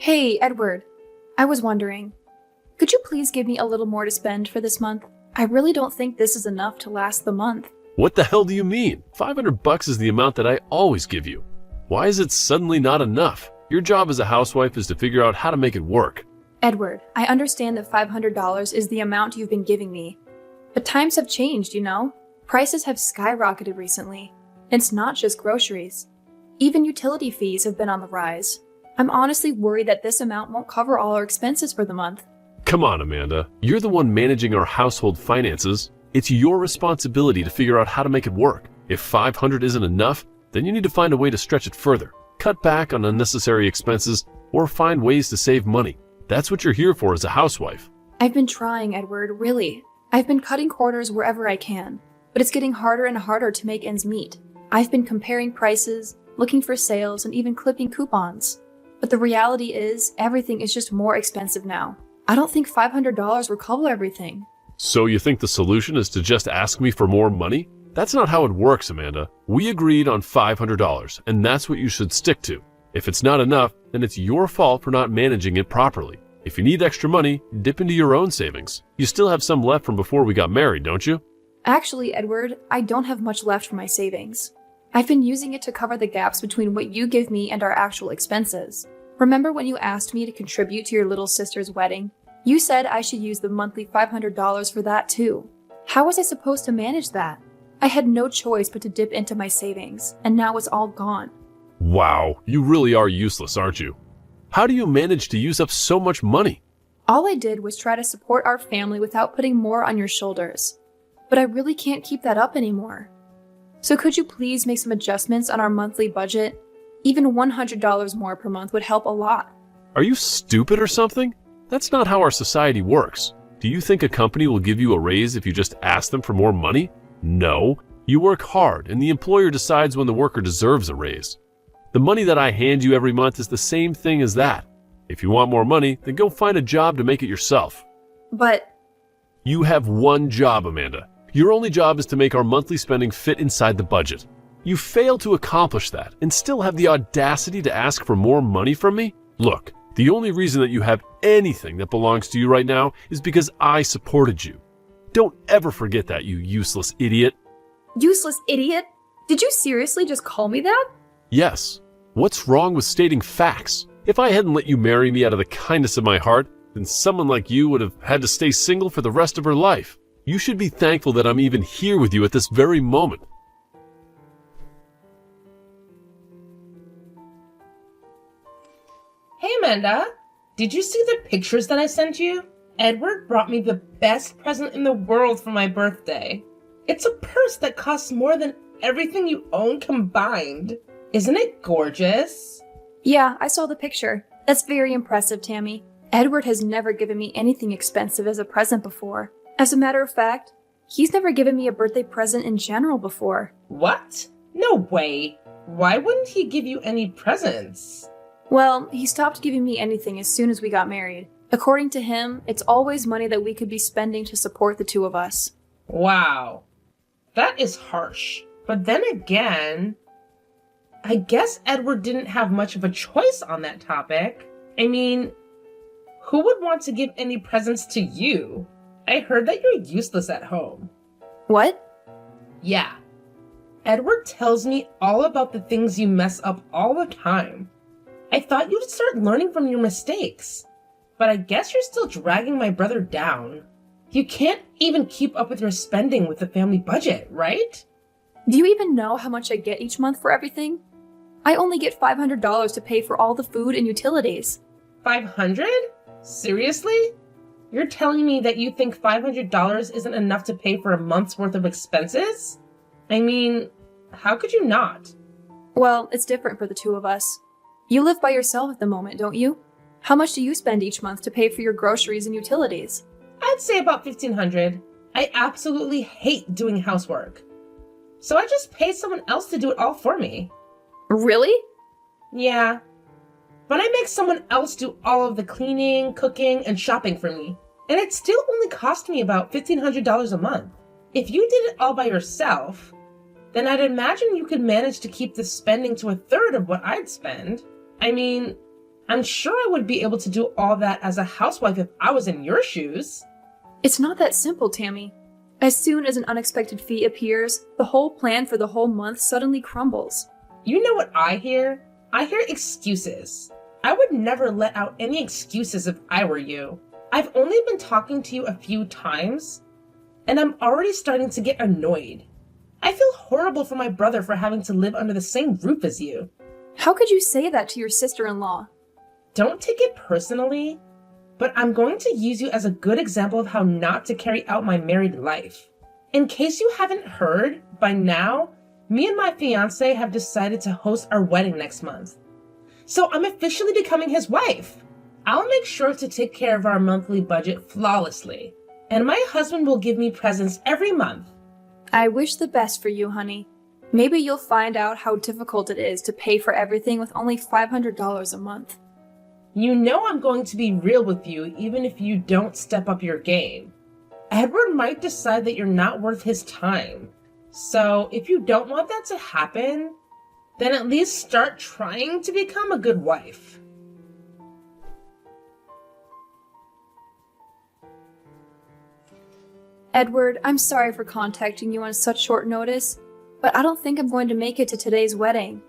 Hey, Edward. I was wondering, could you please give me a little more to spend for this month? I really don't think this is enough to last the month. What the hell do you mean? $500 is the amount that I always give you. Why is it suddenly not enough? Your job as a housewife is to figure out how to make it work. Edward, I understand that $500 is the amount you've been giving me. But times have changed, you know? Prices have skyrocketed recently. It's not just groceries. Even utility fees have been on the rise. I'm honestly worried that this amount won't cover all our expenses for the month. Come on, Amanda. You're the one managing our household finances. It's your responsibility to figure out how to make it work. If $500 isn't enough, then you need to find a way to stretch it further. Cut back on unnecessary expenses or find ways to save money. That's what you're here for as a housewife. I've been trying, Edward, really. I've been cutting corners wherever I can, but it's getting harder and harder to make ends meet. I've been comparing prices, looking for sales, and even clipping coupons. But the reality is, everything is just more expensive now. I don't think $500 will cover everything. So you think the solution is to just ask me for more money? That's not how it works, Amanda. We agreed on $500, and that's what you should stick to. If it's not enough, then it's your fault for not managing it properly. If you need extra money, dip into your own savings. You still have some left from before we got married, don't you? Actually, Edward, I don't have much left for my savings. I've been using it to cover the gaps between what you give me and our actual expenses. Remember when you asked me to contribute to your little sister's wedding? You said I should use the monthly $500 for that too. How was I supposed to manage that? I had no choice but to dip into my savings, and now it's all gone. Wow, you really are useless, aren't you? How do you manage to use up so much money? All I did was try to support our family without putting more on your shoulders. But I really can't keep that up anymore. So could you please make some adjustments on our monthly budget? Even $100 more per month would help a lot. Are you stupid or something? That's not how our society works. Do you think a company will give you a raise if you just ask them for more money? No. You work hard, and the employer decides when the worker deserves a raise. The money that I hand you every month is the same thing as that. If you want more money, then go find a job to make it yourself. But you have one job, Amanda. Your only job is to make our monthly spending fit inside the budget. You fail to accomplish that and still have the audacity to ask for more money from me? Look, the only reason that you have anything that belongs to you right now is because I supported you. Don't ever forget that, you useless idiot. Useless idiot? Did you seriously just call me that? Yes. What's wrong with stating facts? If I hadn't let you marry me out of the kindness of my heart, then someone like you would have had to stay single for the rest of her life. You should be thankful that I'm even here with you at this very moment. Hey Amanda, did you see the pictures that I sent you? Edward brought me the best present in the world for my birthday. It's a purse that costs more than everything you own combined. Isn't it gorgeous? Yeah, I saw the picture. That's very impressive, Tammy. Edward has never given me anything expensive as a present before. As a matter of fact, he's never given me a birthday present in general before. What? No way. Why wouldn't he give you any presents? Well, he stopped giving me anything as soon as we got married. According to him, it's always money that we could be spending to support the two of us. Wow. That is harsh. But then again, I guess Edward didn't have much of a choice on that topic. I mean, who would want to give any presents to you? I heard that you're useless at home. What? Yeah. Edward tells me all about the things you mess up all the time. I thought you'd start learning from your mistakes. But I guess you're still dragging my brother down. You can't even keep up with your spending with the family budget, right? Do you even know how much I get each month for everything? I only get $500 to pay for all the food and utilities. 500? Seriously? You're telling me that you think $500 isn't enough to pay for a month's worth of expenses? I mean, how could you not? Well, it's different for the two of us. You live by yourself at the moment, don't you? How much do you spend each month to pay for your groceries and utilities? I'd say about $1,500. I absolutely hate doing housework. So I just pay someone else to do it all for me. Really? Yeah. But I make someone else do all of the cleaning, cooking, and shopping for me. And it still only cost me about $1,500 a month. If you did it all by yourself, then I'd imagine you could manage to keep the spending to a third of what I'd spend. I mean, I'm sure I would be able to do all that as a housewife if I was in your shoes. It's not that simple, Tammy. As soon as an unexpected fee appears, the whole plan for the whole month suddenly crumbles. You know what I hear? I hear excuses. I would never let out any excuses if I were you. I've only been talking to you a few times, and I'm already starting to get annoyed. I feel horrible for my brother for having to live under the same roof as you. How could you say that to your sister-in-law? Don't take it personally, but I'm going to use you as a good example of how not to carry out my married life. In case you haven't heard, by now, me and my fiance have decided to host our wedding next month. So I'm officially becoming his wife. I'll make sure to take care of our monthly budget flawlessly, and my husband will give me presents every month. I wish the best for you, honey. Maybe you'll find out how difficult it is to pay for everything with only $500 a month. You know I'm going to be real with you even if you don't step up your game. Edward might decide that you're not worth his time. So if you don't want that to happen, then at least start trying to become a good wife. Edward, I'm sorry for contacting you on such short notice, but I don't think I'm going to make it to today's wedding.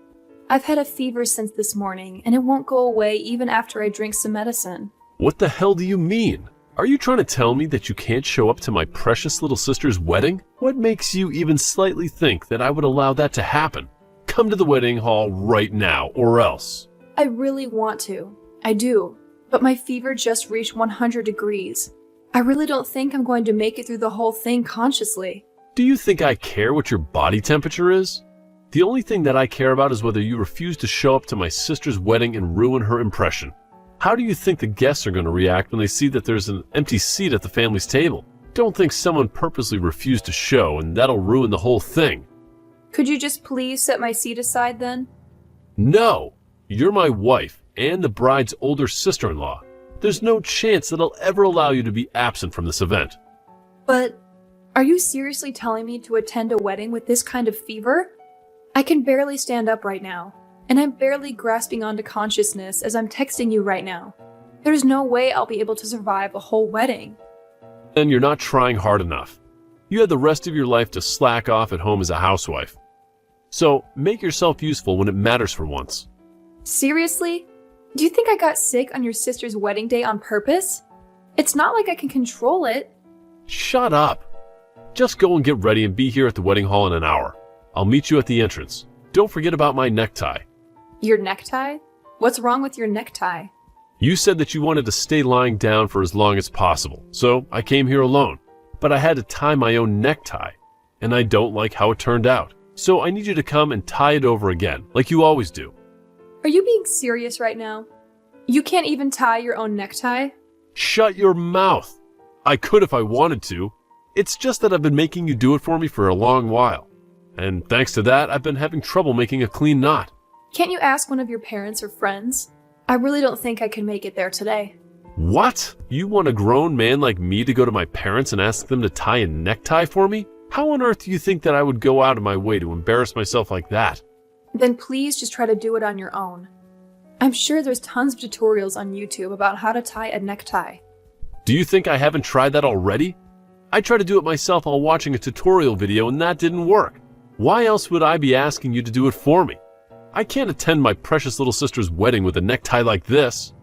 I've had a fever since this morning, and it won't go away even after I drink some medicine. What the hell do you mean? Are you trying to tell me that you can't show up to my precious little sister's wedding? What makes you even slightly think that I would allow that to happen? Come to the wedding hall right now, or else. I really want to. I do. But my fever just reached 100 degrees. I really don't think I'm going to make it through the whole thing consciously. Do you think I care what your body temperature is? The only thing that I care about is whether you refuse to show up to my sister's wedding and ruin her impression. How do you think the guests are going to react when they see that there's an empty seat at the family's table? Don't think someone purposely refused to show and that'll ruin the whole thing. Could you just please set my seat aside then? No! You're my wife and the bride's older sister-in-law. There's no chance that I'll ever allow you to be absent from this event. But are you seriously telling me to attend a wedding with this kind of fever? I can barely stand up right now, and I'm barely grasping onto consciousness as I'm texting you right now. There's no way I'll be able to survive a whole wedding. Then you're not trying hard enough. You had the rest of your life to slack off at home as a housewife. So make yourself useful when it matters for once. Seriously? Do you think I got sick on your sister's wedding day on purpose? It's not like I can control it. Shut up. Just go and get ready and be here at the wedding hall in an hour. I'll meet you at the entrance. Don't forget about my necktie. Your necktie? What's wrong with your necktie? You said that you wanted to stay lying down for as long as possible, so I came here alone. But I had to tie my own necktie, and I don't like how it turned out. So I need you to come and tie it over again, like you always do. Are you being serious right now? You can't even tie your own necktie? Shut your mouth. I could if I wanted to. It's just that I've been making you do it for me for a long while. And thanks to that, I've been having trouble making a clean knot. Can't you ask one of your parents or friends? I really don't think I can make it there today. What? You want a grown man like me to go to my parents and ask them to tie a necktie for me? How on earth do you think that I would go out of my way to embarrass myself like that? Then please just try to do it on your own. I'm sure there's tons of tutorials on YouTube about how to tie a necktie. Do you think I haven't tried that already? I tried to do it myself while watching a tutorial video and that didn't work. Why else would I be asking you to do it for me? I can't attend my precious little sister's wedding with a necktie like this.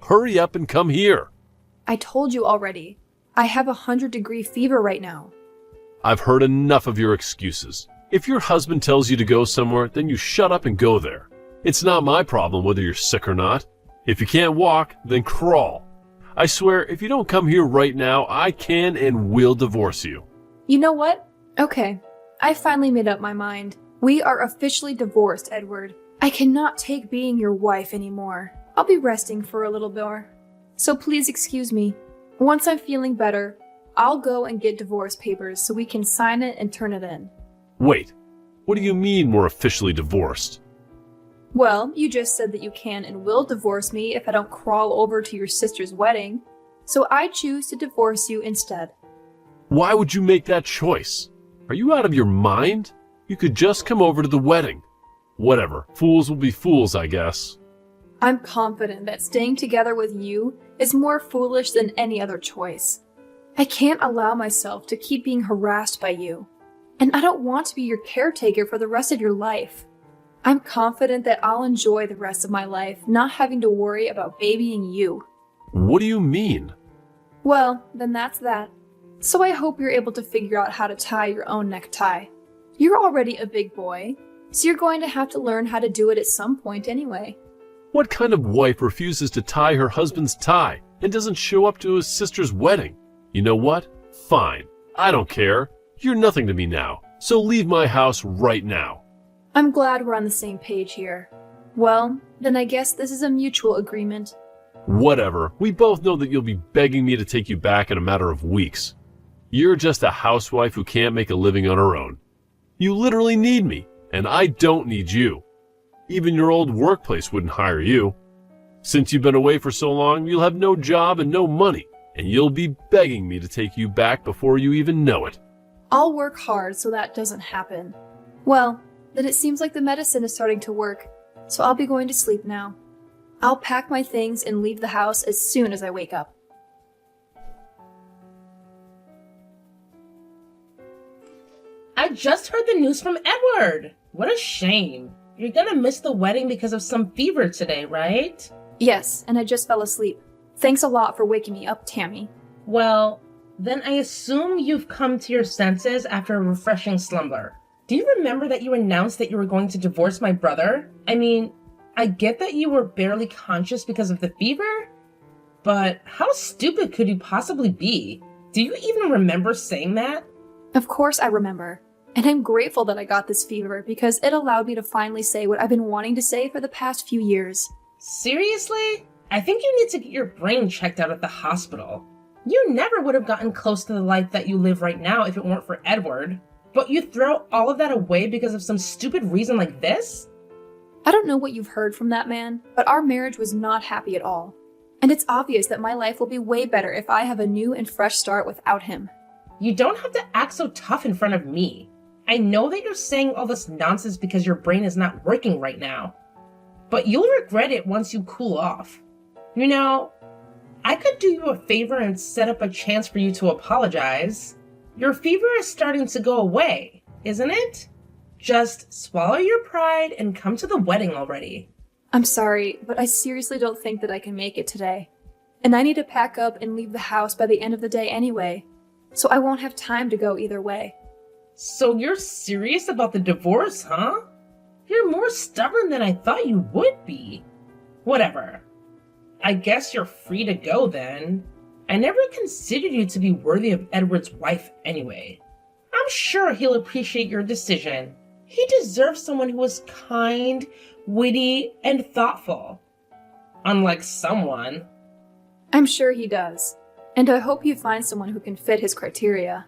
Hurry up and come here. I told you already. I have 100-degree fever right now. I've heard enough of your excuses. If your husband tells you to go somewhere, then you shut up and go there. It's not my problem whether you're sick or not. If you can't walk, then crawl. I swear, if you don't come here right now, I can and will divorce you. You know what? Okay. I finally made up my mind. We are officially divorced, Edward. I cannot take being your wife anymore. I'll be resting for a little more. So please excuse me. Once I'm feeling better, I'll go and get divorce papers so we can sign it and turn it in. Wait, what do you mean we're officially divorced? Well, you just said that you can and will divorce me if I don't crawl over to your sister's wedding. So I choose to divorce you instead. Why would you make that choice? Are you out of your mind? You could just come over to the wedding. Whatever, fools will be fools, I guess. I'm confident that staying together with you is more foolish than any other choice. I can't allow myself to keep being harassed by you, and I don't want to be your caretaker for the rest of your life. I'm confident that I'll enjoy the rest of my life not having to worry about babying you. What do you mean? Well, then that's that. So I hope you're able to figure out how to tie your own necktie. You're already a big boy, so you're going to have to learn how to do it at some point anyway. What kind of wife refuses to tie her husband's tie and doesn't show up to his sister's wedding? You know what? Fine. I don't care. You're nothing to me now, so leave my house right now. I'm glad we're on the same page here. Well, then I guess this is a mutual agreement. Whatever. We both know that you'll be begging me to take you back in a matter of weeks. You're just a housewife who can't make a living on her own. You literally need me, and I don't need you. Even your old workplace wouldn't hire you. Since you've been away for so long, you'll have no job and no money, and you'll be begging me to take you back before you even know it. I'll work hard so that doesn't happen. Well, then it seems like the medicine is starting to work, so I'll be going to sleep now. I'll pack my things and leave the house as soon as I wake up. I just heard the news from Edward. What a shame. You're gonna miss the wedding because of some fever today, right? Yes, and I just fell asleep. Thanks a lot for waking me up, Tammy. Well, then I assume you've come to your senses after a refreshing slumber. Do you remember that you announced that you were going to divorce my brother? I mean, I get that you were barely conscious because of the fever, but how stupid could you possibly be? Do you even remember saying that? Of course I remember. And I'm grateful that I got this fever because it allowed me to finally say what I've been wanting to say for the past few years. Seriously? I think you need to get your brain checked out at the hospital. You never would have gotten close to the life that you live right now if it weren't for Edward. But you throw all of that away because of some stupid reason like this? I don't know what you've heard from that man, but our marriage was not happy at all. And it's obvious that my life will be way better if I have a new and fresh start without him. You don't have to act so tough in front of me. I know that you're saying all this nonsense because your brain is not working right now. But you'll regret it once you cool off. You know, I could do you a favor and set up a chance for you to apologize. Your fever is starting to go away, isn't it? Just swallow your pride and come to the wedding already. I'm sorry, but I seriously don't think that I can make it today. And I need to pack up and leave the house by the end of the day anyway, so I won't have time to go either way. So you're serious about the divorce, huh? You're more stubborn than I thought you would be. Whatever. I guess you're free to go then. I never considered you to be worthy of Edward's wife anyway. I'm sure he'll appreciate your decision. He deserves someone who is kind, witty, and thoughtful. Unlike someone. I'm sure he does. And I hope you find someone who can fit his criteria.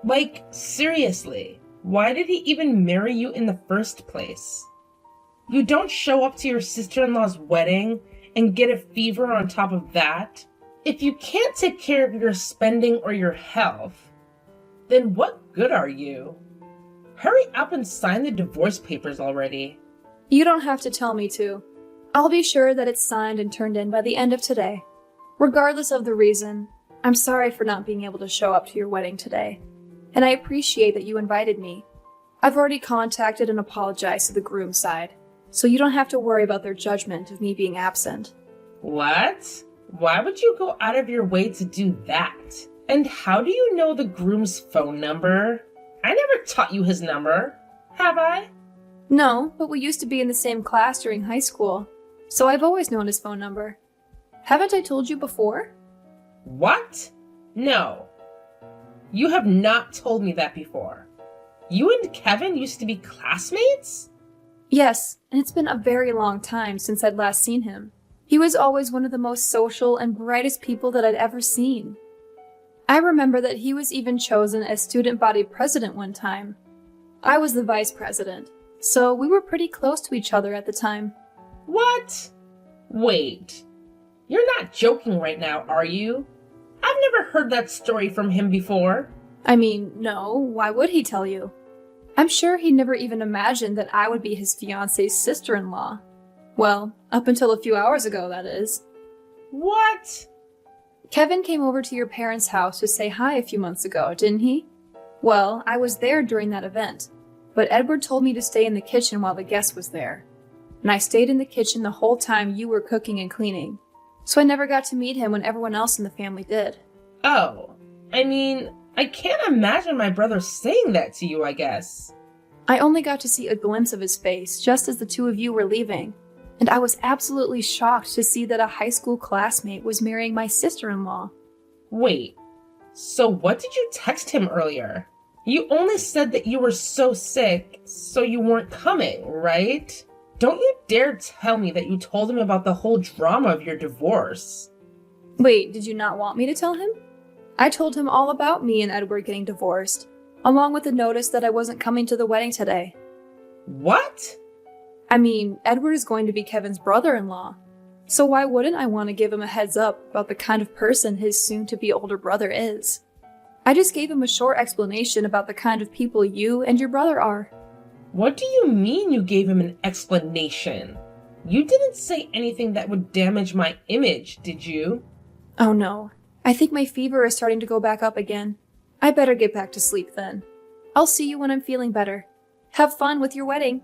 Like, seriously, why did he even marry you in the first place? You don't show up to your sister-in-law's wedding and get a fever on top of that. If you can't take care of your spending or your health, then what good are you? Hurry up and sign the divorce papers already. You don't have to tell me to. I'll be sure that it's signed and turned in by the end of today. Regardless of the reason, I'm sorry for not being able to show up to your wedding today. And I appreciate that you invited me. I've already contacted and apologized to the groom's side, so you don't have to worry about their judgment of me being absent. What? Why would you go out of your way to do that? And how do you know the groom's phone number? I never taught you his number, have I? No, but we used to be in the same class during high school, so I've always known his phone number. Haven't I told you before? What? No. You have not told me that before. You and Kevin used to be classmates? Yes, and it's been a very long time since I'd last seen him. He was always one of the most social and brightest people that I'd ever seen. I remember that he was even chosen as student body president one time. I was the vice president, so we were pretty close to each other at the time. What? Wait. You're not joking right now, are you? I've never heard that story from him before. I mean, no, why would he tell you? I'm sure he never even imagined that I would be his fiancé's sister-in-law. Well, up until a few hours ago, that is. What? Kevin came over to your parents' house to say hi a few months ago, didn't he? Well, I was there during that event, but Edward told me to stay in the kitchen while the guest was there. And I stayed in the kitchen the whole time you were cooking and cleaning, so I never got to meet him when everyone else in the family did. Oh, I mean, I can't imagine my brother saying that to you, I guess. I only got to see a glimpse of his face just as the two of you were leaving, and I was absolutely shocked to see that a high school classmate was marrying my sister-in-law. Wait, so what did you text him earlier? You only said that you were so sick, so you weren't coming, right? Don't you dare tell me that you told him about the whole drama of your divorce. Wait, did you not want me to tell him? I told him all about me and Edward getting divorced, along with the notice that I wasn't coming to the wedding today. What? I mean, Edward is going to be Kevin's brother-in-law, so why wouldn't I want to give him a heads up about the kind of person his soon-to-be older brother is? I just gave him a short explanation about the kind of people you and your brother are. What do you mean you gave him an explanation? You didn't say anything that would damage my image, did you? Oh no, I think my fever is starting to go back up again. I better get back to sleep then. I'll see you when I'm feeling better. Have fun with your wedding.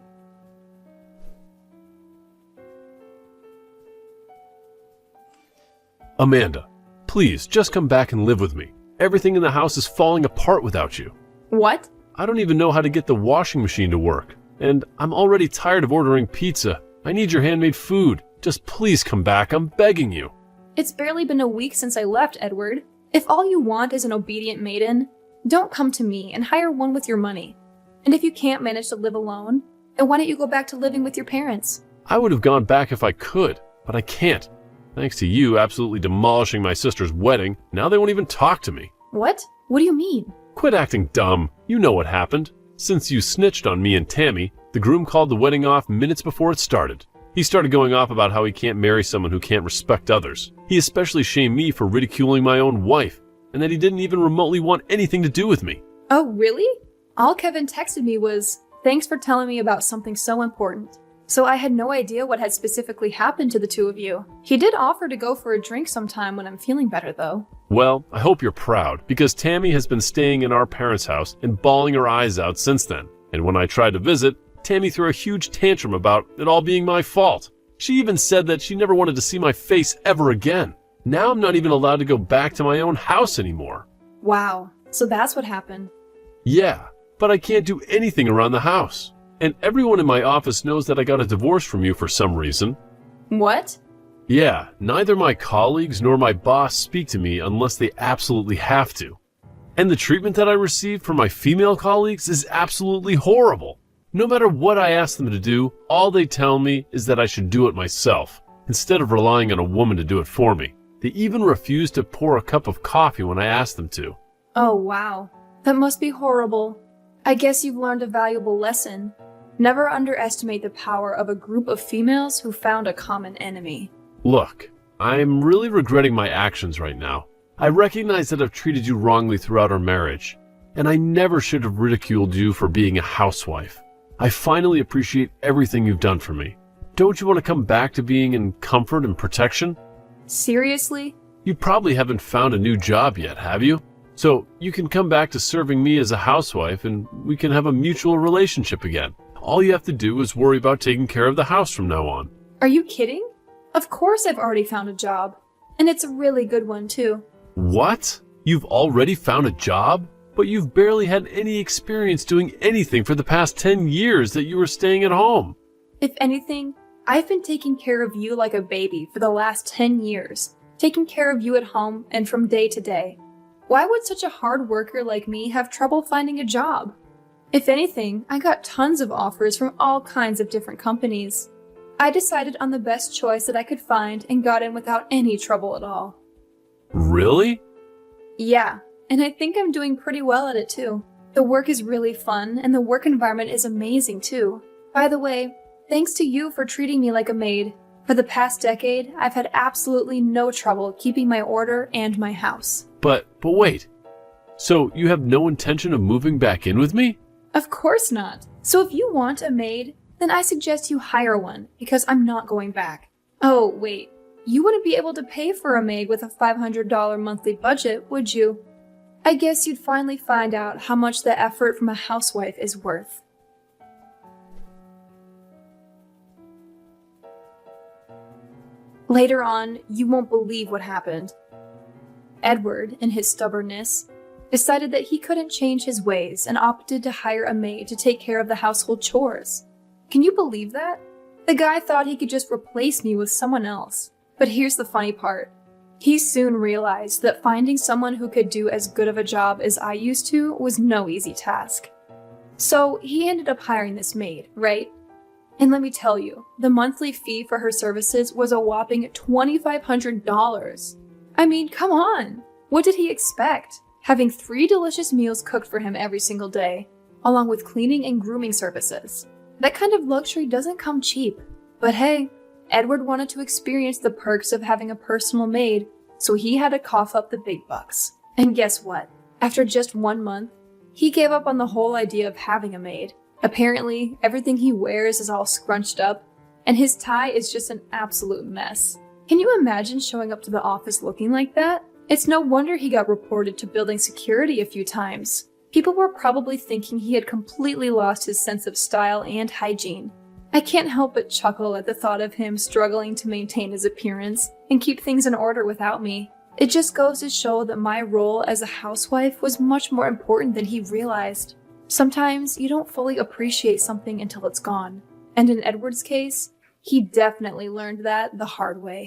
Amanda, please just come back and live with me. Everything in the house is falling apart without you. What? I don't even know how to get the washing machine to work. And I'm already tired of ordering pizza. I need your handmade food. Just please come back, I'm begging you. It's barely been a week since I left, Edward. If all you want is an obedient maiden, don't come to me and hire one with your money. And if you can't manage to live alone, then why don't you go back to living with your parents? I would have gone back if I could, but I can't. Thanks to you absolutely demolishing my sister's wedding, now they won't even talk to me. What? What do you mean? Quit acting dumb. You know what happened. Since you snitched on me and Tammy, the groom called the wedding off minutes before it started. He started going off about how he can't marry someone who can't respect others. He especially shamed me for ridiculing my own wife, and that he didn't even remotely want anything to do with me. Oh, really? All Kevin texted me was, "Thanks for telling me about something so important." So I had no idea what had specifically happened to the two of you. He did offer to go for a drink sometime when I'm feeling better, though. Well, I hope you're proud, because Tammy has been staying in our parents' house and bawling her eyes out since then. And when I tried to visit, Tammy threw a huge tantrum about it all being my fault. She even said that she never wanted to see my face ever again. Now I'm not even allowed to go back to my own house anymore. Wow, so that's what happened. Yeah, but I can't do anything around the house. And everyone in my office knows that I got a divorce from you for some reason. What? Yeah, neither my colleagues nor my boss speak to me unless they absolutely have to. And the treatment that I receive from my female colleagues is absolutely horrible. No matter what I ask them to do, all they tell me is that I should do it myself, instead of relying on a woman to do it for me. They even refuse to pour a cup of coffee when I ask them to. Oh, wow. That must be horrible. I guess you've learned a valuable lesson. Never underestimate the power of a group of females who found a common enemy. Look, I'm really regretting my actions right now. I recognize that I've treated you wrongly throughout our marriage, and I never should have ridiculed you for being a housewife. I finally appreciate everything you've done for me. Don't you want to come back to being in comfort and protection? Seriously? You probably haven't found a new job yet, have you? So you can come back to serving me as a housewife and we can have a mutual relationship again. All you have to do is worry about taking care of the house from now on. Are you kidding? Of course I've already found a job. And it's a really good one, too. What? You've already found a job? But you've barely had any experience doing anything for the past 10 years that you were staying at home. If anything, I've been taking care of you like a baby for the last 10 years. Taking care of you at home and from day to day. Why would such a hard worker like me have trouble finding a job? If anything, I got tons of offers from all kinds of different companies. I decided on the best choice that I could find and got in without any trouble at all. Really? Yeah, and I think I'm doing pretty well at it too. The work is really fun and the work environment is amazing too. By the way, thanks to you for treating me like a maid. For the past decade, I've had absolutely no trouble keeping my order and my house. But wait. So you have no intention of moving back in with me? Of course not. So if you want a maid, then I suggest you hire one, because I'm not going back. Oh, wait. You wouldn't be able to pay for a maid with a $500 monthly budget, would you? I guess you'd finally find out how much the effort from a housewife is worth. Later on, you won't believe what happened. Edward, in his stubbornness, decided that he couldn't change his ways and opted to hire a maid to take care of the household chores. Can you believe that? The guy thought he could just replace me with someone else. But here's the funny part. He soon realized that finding someone who could do as good of a job as I used to was no easy task. So he ended up hiring this maid, right? And let me tell you, the monthly fee for her services was a whopping $2,500. I mean, come on! What did he expect? Having 3 delicious meals cooked for him every single day, along with cleaning and grooming services. That kind of luxury doesn't come cheap. But hey, Edward wanted to experience the perks of having a personal maid, so he had to cough up the big bucks. And guess what? After just 1 month, he gave up on the whole idea of having a maid. Apparently, everything he wears is all scrunched up, and his tie is just an absolute mess. Can you imagine showing up to the office looking like that? It's no wonder he got reported to building security a few times. People were probably thinking he had completely lost his sense of style and hygiene. I can't help but chuckle at the thought of him struggling to maintain his appearance and keep things in order without me. It just goes to show that my role as a housewife was much more important than he realized. Sometimes you don't fully appreciate something until it's gone. And in Edward's case, he definitely learned that the hard way.